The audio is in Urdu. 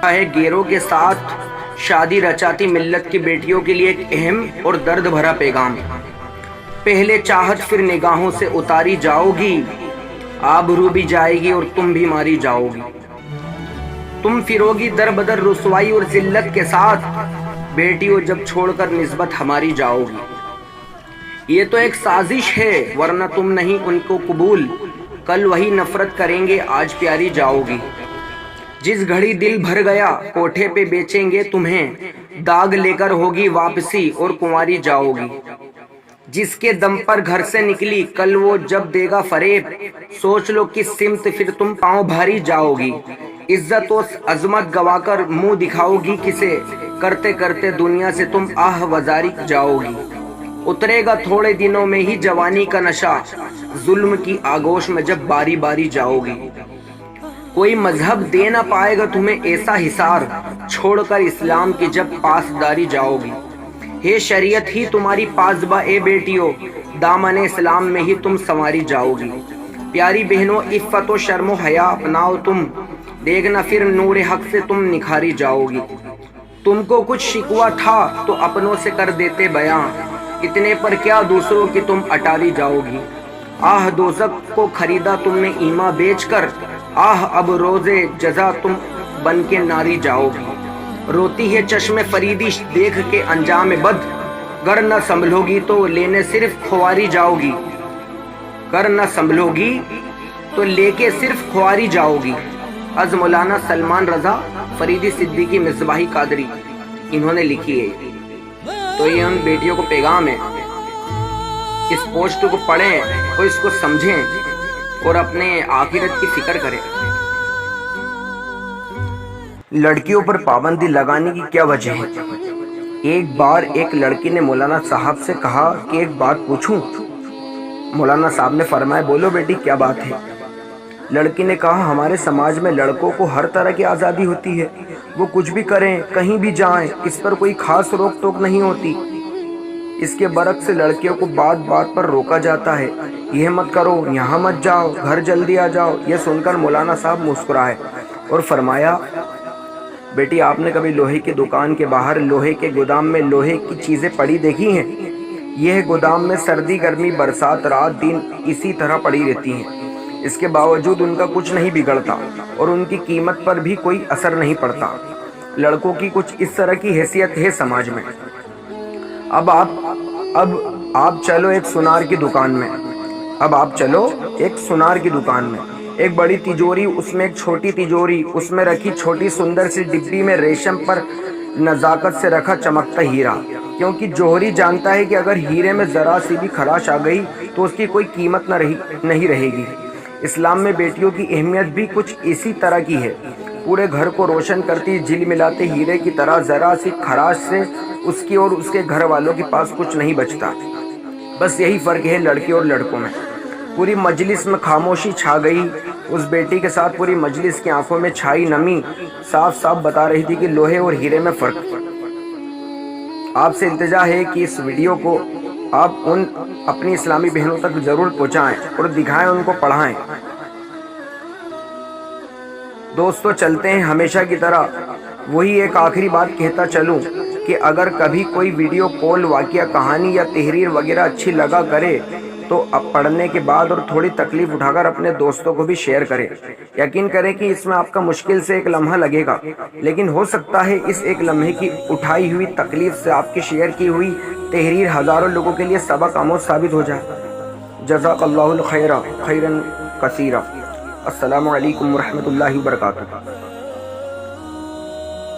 ہے گیروں کے ساتھ شادی رچاتی ملت کی بیٹیوں کے لیے ایک اہم اور درد بھرا پیغام۔ پہلے چاہت پھر نگاہوں سے اتاری جاؤ گی، آبرو بھی جائے گی اور تم بھی ماری جاؤ گی۔ تم پھروگی در بدر رسوائی اور ذلت کے ساتھ، بیٹیوں جب چھوڑ کر نسبت ہماری جاؤ گی۔ یہ تو ایک سازش ہے ورنہ تم نہیں ان کو قبول، کل وہی نفرت کریں گے آج پیاری جاؤ گی۔ جس گھڑی دل بھر گیا کوٹھے پہ بیچیں گے تمہیں، داغ لے کر ہوگی واپسی اور کنواری جاؤ گی۔ جس کے دم پر گھر سے نکلی کل وہ جب دے گا فریب، سوچ لو کس سمت پھر تم پاؤں بھاری جاؤ گی۔ عزت و عظمت گوا کر منہ دکھاؤ گی کسے، کرتے کرتے دنیا سے تم آہ وزاری جاؤ گی۔ اترے گا تھوڑے دنوں میں ہی جوانی کا نشہ، ظلم کی آگوش میں جب باری باری جاؤ گی۔ کوئی مذہب دے نہ پائے گا تمہیں ایسا حصار، چھوڑ کر اسلام کی جب پاسداری جاؤ گی۔ ہے شریعت ہی تمہاری پاسباں اے بیٹیوں، دامن اسلام میں ہی تم سنواری جاؤ گی۔ پیاری بہنوں عفت و شرم و حیا اپناؤ تم، دیکھنا پھر نور حق سے تم نکھاری جاؤ گی۔ تم کو کچھ شکوہ تھا تو اپنوں سے کر دیتے بیاں، اتنے پر کیا دوسروں کی تم اٹاری جاؤ گی۔ آہ دوزخ کو خریدا تم نے ایمان بیچ کر، آہ اب روزے جزا تم بن کے ناری جاؤ گی۔ روتی ہے چشم فریدی دیکھ کے انجام بد، گر نہ سنبھلو گی تو لینے صرف خواری جاؤ گی۔ گر نہ سنبھلو گی تو لے کے صرف خواری جاؤ گی۔ از مولانا سلمان رضا فریدی صدیقی مصباحی قادری، انہوں نے لکھی ہے۔ تو یہ ان بیٹیوں کو پیغام ہے، اس پوسٹ کو پڑھیں اور اس کو سمجھیں اور اپنے آخرت کی فکر کریں۔ لڑکیوں پر پابندی لگانے کی کیا وجہ ہے؟ ایک بار ایک لڑکی نے مولانا صاحب سے کہا کہ ایک بات پوچھوں؟ مولانا صاحب نے فرمایا بولو بیٹی کیا بات ہے؟ لڑکی نے کہا ہمارے سماج میں لڑکوں کو ہر طرح کی آزادی ہوتی ہے، وہ کچھ بھی کریں کہیں بھی جائیں، اس پر کوئی خاص روک ٹوک نہیں ہوتی۔ اس کے برعکس لڑکیوں کو بات بات پر روکا جاتا ہے، یہ مت کرو، یہاں مت جاؤ، گھر جلدی آ جاؤ۔ یہ سن کر مولانا صاحب مسکرائے اور فرمایا بیٹی آپ نے کبھی لوہے کی دکان کے باہر لوہے کے گودام میں لوہے کی چیزیں پڑی دیکھی ہیں؟ یہ گودام میں سردی گرمی برسات رات دن اسی طرح پڑی رہتی ہیں، اس کے باوجود ان کا کچھ نہیں بگڑتا اور ان کی قیمت پر بھی کوئی اثر نہیں پڑتا۔ لڑکوں کی کچھ اس طرح کی حیثیت ہے سماج میں۔ اب آپ چلو ایک سونار کی دکان میں، ایک بڑی تجوری، اس میں ایک چھوٹی تجوری، اس میں رکھی چھوٹی سندر سی ڈبی میں ریشم پر نزاکت سے رکھا چمکتا ہیرا، کیونکہ جوہری جانتا ہے کہ اگر ہیرے میں ذرا سی بھی خراش آ گئی تو اس کی کوئی قیمت نہیں رہے گی۔ اسلام میں بیٹیوں کی اہمیت بھی کچھ اسی طرح کی ہے، پورے گھر کو روشن کرتی جل ملاتے ہیرے کی طرح، ذرا سی خراش سے اس کی اور اس کے گھر والوں کے پاس کچھ نہیں بچتا۔ بس یہی فرق ہے لڑکے اور لڑکوں میں۔ پوری مجلس میں خاموشی چھا گئی، اس بیٹی کے ساتھ پوری مجلس کی آنکھوں میں چھائی نمی صاف صاف بتا رہی تھی کہ لوہے اور ہیرے میں فرق۔ آپ سے التجا ہے کہ اس ویڈیو کو آپ اپنی اسلامی بہنوں تک ضرور پہنچائیں اور دکھائیں، ان کو پڑھائیں۔ دوستو چلتے ہیں ہمیشہ کی طرح، وہی ایک آخری بات کہتا چلوں کہ اگر کبھی کوئی ویڈیو کال واقعہ کہانی یا تحریر وغیرہ اچھی لگا کرے تو اب پڑھنے کے بعد اور تھوڑی تکلیف اٹھا کر اپنے دوستوں کو بھی شیئر کریں۔ یقین کریں کہ اس میں آپ کا مشکل سے ایک لمحہ لگے گا، لیکن ہو سکتا ہے اس ایک لمحے کی اٹھائی ہوئی تکلیف سے آپ کی شیئر کی ہوئی تحریر ہزاروں لوگوں کے لیے سبق آموز ثابت ہو جائے۔ جزاک اللہ الخیر خیرا کثیرا۔ السلام علیکم ورحمۃ اللہ وبرکاتہ۔